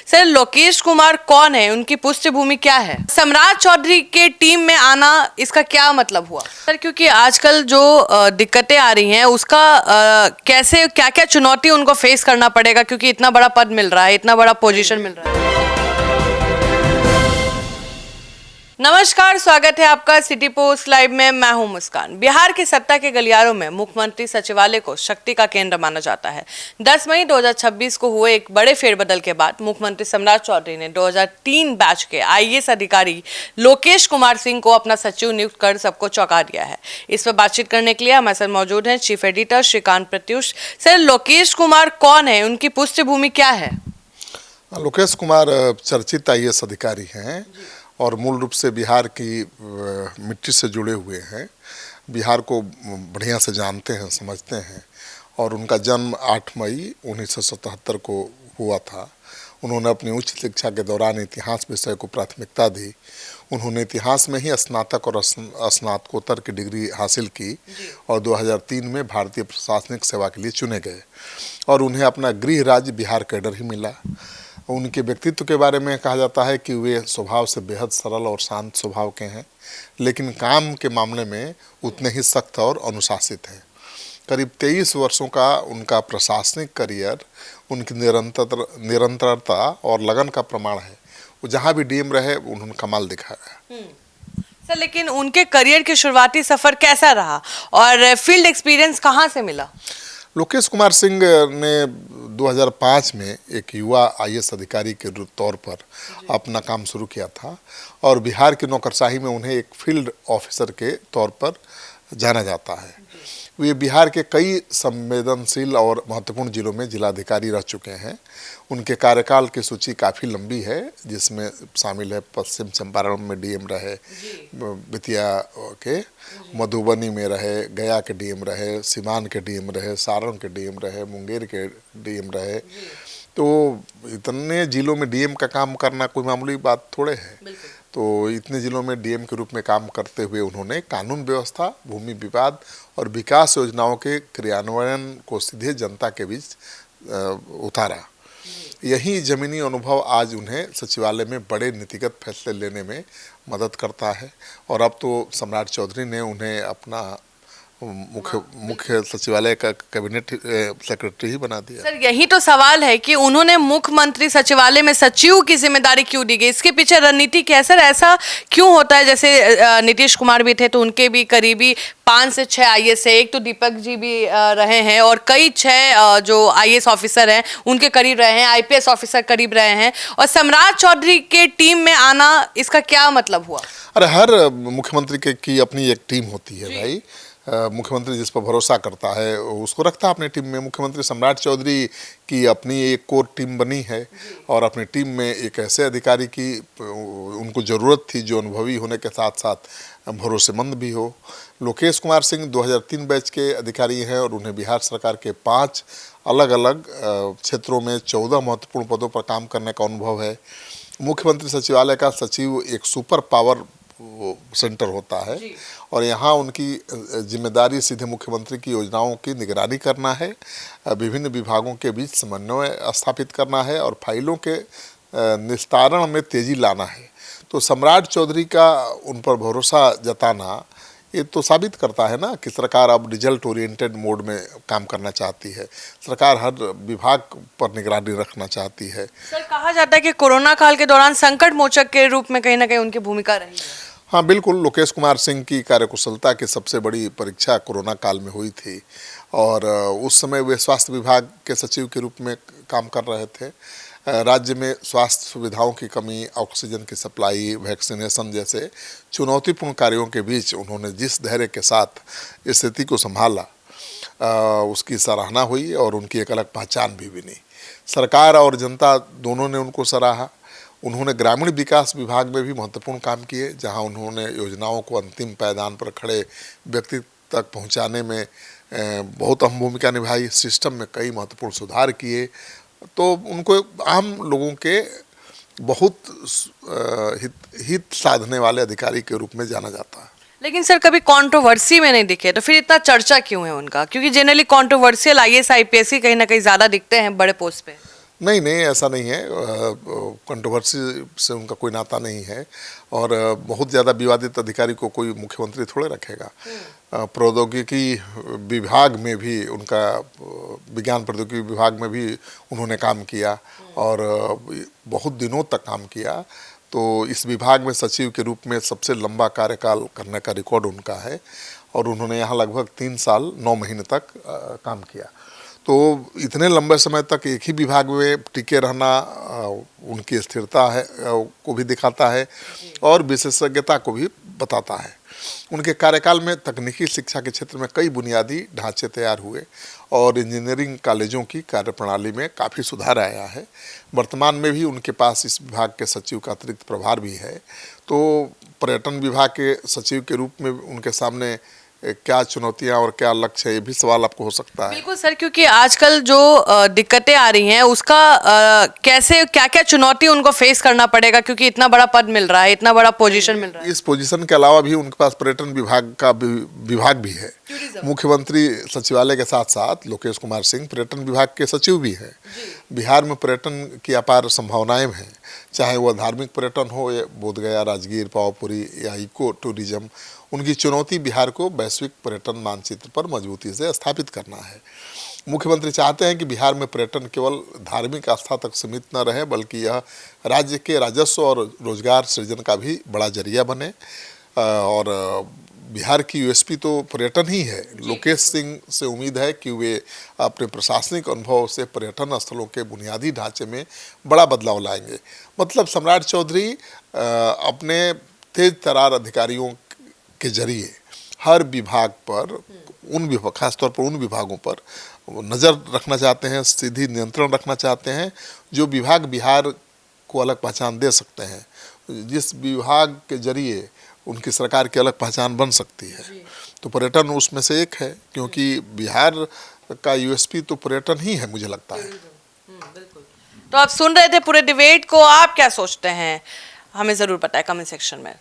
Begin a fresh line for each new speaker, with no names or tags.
Sir, Lokesh Kumar कौन है, उनकी पृष्ठभूमि क्या है? सम्राट चौधरी के टीम में आना, इसका क्या मतलब हुआ सर? क्योंकि आजकल जो दिक्कतें आ रही हैं उसका कैसे क्या क्या चुनौती उनको फेस करना पड़ेगा, क्योंकि इतना बड़ा पद मिल रहा है, इतना बड़ा पोजीशन मिल रहा है। नमस्कार, स्वागत है आपका सिटी पोस्ट लाइव में। मैं हूं मुस्कान। बिहार की सत्ता के गलियारों में मुख्यमंत्री सचिवालय को शक्ति का केंद्र माना जाता है। 10 मई 2026 को हुए एक बड़े फेरबदल के बाद मुख्यमंत्री सम्राट चौधरी ने 2003 बैच के आईएएस अधिकारी लोकेश कुमार सिंह को अपना सचिव नियुक्त कर सबको चौंका दिया है। इस पर बातचीत करने के लिए हमारे साथ मौजूद है chief editor Shrikant Pratyush. Sir, Lokesh Kumar कौन है, उनकी पृष्ठभूमि क्या है?
लोकेश कुमार चर्चित आईएएस अधिकारी हैं और मूल रूप से बिहार की मिट्टी से जुड़े हुए हैं। बिहार को बढ़िया से जानते हैं, समझते हैं। और उनका जन्म 8 मई 1977 को हुआ था। उन्होंने अपनी उच्च शिक्षा के दौरान इतिहास विषय को प्राथमिकता दी। उन्होंने इतिहास में ही स्नातक और स्नातकोत्तर की डिग्री हासिल की और 2003 में भारतीय प्रशासनिक सेवा के लिए चुने गए और उन्हें अपना गृह राज्य बिहार कैडर ही मिला। उनके व्यक्तित्व के बारे में कहा जाता है कि वे स्वभाव से बेहद सरल और शांत स्वभाव के हैं, लेकिन काम के मामले में उतने ही सख्त और अनुशासित हैं। करीब 23 वर्षों का उनका प्रशासनिक करियर उनकी निरंतरता और लगन का प्रमाण है। वो जहाँ भी डीएम रहे उन्होंने कमाल दिखाया।
सर, लेकिन उनके करियर के शुरुआती सफर कैसा रहा और फील्ड एक्सपीरियंस कहाँ से मिला?
लोकेश कुमार सिंह ने 2005 में एक युवा आईएएस अधिकारी के तौर पर अपना काम शुरू किया था और बिहार की नौकरशाही में उन्हें एक फील्ड ऑफिसर के तौर पर जाना जाता है। वे बिहार के कई संवेदनशील और महत्वपूर्ण जिलों में जिलाधिकारी रह चुके हैं। उनके कार्यकाल की सूची काफ़ी लंबी है, जिसमें शामिल है पश्चिम चंपारण में डीएम रहे, बेतिया के मधुबनी में रहे, गया के डीएम रहे, सीवान के डीएम रहे, सारण के डीएम रहे, मुंगेर के डीएम रहे। तो इतने जिलों में डीएम का काम करना कोई मामूली बात थोड़े है। तो इतने जिलों में डीएम के रूप में काम करते हुए उन्होंने कानून व्यवस्था, भूमि विवाद और विकास योजनाओं के क्रियान्वयन को सीधे जनता के बीच उतारा। यही जमीनी अनुभव आज उन्हें सचिवालय में बड़े नीतिगत फैसले लेने में मदद करता है और अब तो सम्राट चौधरी ने उन्हें अपना मुख्य सचिवालय का कैबिनेट सेक्रेटरी ही बना दिया।
सर, यही तो सवाल है कि उन्होंने मुख्यमंत्री सचिवालय में सचिव की जिम्मेदारी क्यों दी गई? इसके पीछे रणनीति क्या है सर? ऐसा क्यों होता है? जैसे नीतीश कुमार भी थे तो उनके भी करीबी 5 से 6 आईएएस है, एक तो दीपक जी भी रहे हैं और कई 6 जो आईएएस ऑफिसर हैं उनके करीब रहे हैं, आईपीएस ऑफिसर करीब रहे हैं। और सम्राट चौधरी के टीम में आना, इसका क्या मतलब हुआ?
अरे हर मुख्यमंत्री की अपनी एक टीम होती है भाई। मुख्यमंत्री जिस पर भरोसा करता है उसको रखता है अपनी टीम में। मुख्यमंत्री सम्राट चौधरी की अपनी एक कोर टीम बनी है और अपनी टीम में एक ऐसे अधिकारी की उनको ज़रूरत थी जो अनुभवी होने के साथ साथ भरोसेमंद भी हो। लोकेश कुमार सिंह 2003 बैच के अधिकारी हैं और उन्हें बिहार सरकार के 5 अलग अलग क्षेत्रों में 14 महत्वपूर्ण पदों पर काम करने का अनुभव है। मुख्यमंत्री सचिवालय का सचिव एक सुपर पावर सेंटर होता है और यहाँ उनकी जिम्मेदारी सीधे मुख्यमंत्री की योजनाओं की निगरानी करना है, विभिन्न विभागों के बीच समन्वय स्थापित करना है और फाइलों के निस्तारण में तेजी लाना है। तो सम्राट चौधरी का उन पर भरोसा जताना ये तो साबित करता है ना कि सरकार अब रिजल्ट ओरिएंटेड मोड में काम करना चाहती है। सरकार हर विभाग पर निगरानी रखना चाहती है।
सर, कहा जाता है कि कोरोना काल के दौरान संकट मोचक के रूप में कहीं ना कहीं उनकी भूमिका रही है।
हाँ बिल्कुल, लोकेश कुमार सिंह की कार्यकुशलता की सबसे बड़ी परीक्षा कोरोना काल में हुई थी और उस समय वे स्वास्थ्य विभाग के सचिव के रूप में काम कर रहे थे। राज्य में स्वास्थ्य सुविधाओं की कमी, ऑक्सीजन की सप्लाई, वैक्सीनेशन जैसे चुनौतीपूर्ण कार्यों के बीच उन्होंने जिस धैर्य के साथ स्थिति को संभाला उसकी सराहना हुई और उनकी एक अलग पहचान भी बनी। सरकार और जनता दोनों ने उनको सराहा। उन्होंने ग्रामीण विकास विभाग में भी महत्वपूर्ण काम किए, जहां उन्होंने योजनाओं को अंतिम पायदान पर खड़े व्यक्ति तक पहुंचाने में बहुत अहम भूमिका निभाई। सिस्टम में कई महत्वपूर्ण सुधार किए। तो उनको आम लोगों के बहुत हित साधने वाले अधिकारी के रूप में जाना जाता है।
लेकिन सर, कभी कंट्रोवर्सी में नहीं दिखे, तो फिर इतना चर्चा क्यों है उनका? क्योंकि जनरली कंट्रोवर्शियल आईएएस आईपीएस ही कहीं ना कहीं ज़्यादा दिखते हैं बड़े पोस्ट पे।
नहीं नहीं, ऐसा नहीं है। कंट्रोवर्सी से उनका कोई नाता नहीं है और बहुत ज़्यादा विवादित अधिकारी को कोई मुख्यमंत्री थोड़े रखेगा। प्रौद्योगिकी विभाग में भी उनका, विज्ञान प्रौद्योगिकी विभाग में भी उन्होंने काम किया और बहुत दिनों तक काम किया। तो इस विभाग में सचिव के रूप में सबसे लंबा कार्यकाल करने का रिकॉर्ड उनका है और उन्होंने यहाँ लगभग 3 साल 9 महीने तक काम किया। तो इतने लंबे समय तक एक ही विभाग में टिके रहना उनकी स्थिरता है को भी दिखाता है और विशेषज्ञता को भी बताता है। उनके कार्यकाल में तकनीकी शिक्षा के क्षेत्र में कई बुनियादी ढांचे तैयार हुए और इंजीनियरिंग कॉलेजों की कार्यप्रणाली में काफ़ी सुधार आया है। वर्तमान में भी उनके पास इस विभाग के सचिव का अतिरिक्त प्रभार भी है। तो पर्यटन विभाग के सचिव के रूप में उनके सामने क्या चुनौतियां और क्या लक्ष्य है, ये भी सवाल आपको हो सकता है।
बिल्कुल सर, क्योंकि आजकल जो दिक्कतें आ रही हैं उसका कैसे क्या क्या चुनौती उनको फेस करना पड़ेगा, क्योंकि इतना बड़ा पद मिल रहा है, इतना बड़ा पोजीशन मिल रहा है।
इस पोजीशन के अलावा भी उनके पास पर्यटन विभाग का विभाग भी है। मुख्यमंत्री सचिवालय के साथ साथ लोकेश कुमार सिंह पर्यटन विभाग के सचिव भी हैं। बिहार में पर्यटन की अपार संभावनाएं हैं, चाहे वह धार्मिक पर्यटन हो या बोधगया, राजगीर, पावापुरी या इको टूरिज्म। उनकी चुनौती बिहार को वैश्विक पर्यटन मानचित्र पर मजबूती से स्थापित करना है। मुख्यमंत्री चाहते हैं कि बिहार में पर्यटन केवल धार्मिक आस्था तक सीमित न रहे, बल्कि यह राज्य के राजस्व और रोजगार सृजन का भी बड़ा जरिया बने। और बिहार की यूएसपी तो पर्यटन ही है। लोकेश सिंह से उम्मीद है कि वे अपने प्रशासनिक अनुभव से पर्यटन स्थलों के बुनियादी ढांचे में बड़ा बदलाव लाएंगे। मतलब सम्राट चौधरी अपने तेज तरार अधिकारियों के जरिए हर विभाग पर, खासतौर पर उन विभागों पर नज़र रखना चाहते हैं, सीधी नियंत्रण रखना चाहते हैं जो विभाग बिहार को अलग पहचान दे सकते हैं, जिस विभाग के जरिए उनकी सरकार की अलग पहचान बन सकती है। तो पर्यटन उसमें से एक है, क्योंकि बिहार का यूएसपी तो पर्यटन ही है, मुझे लगता है।
तो आप सुन रहे थे पूरे डिबेट को, आप क्या सोचते हैं हमें ज़रूर बताएं कमेंट सेक्शन में।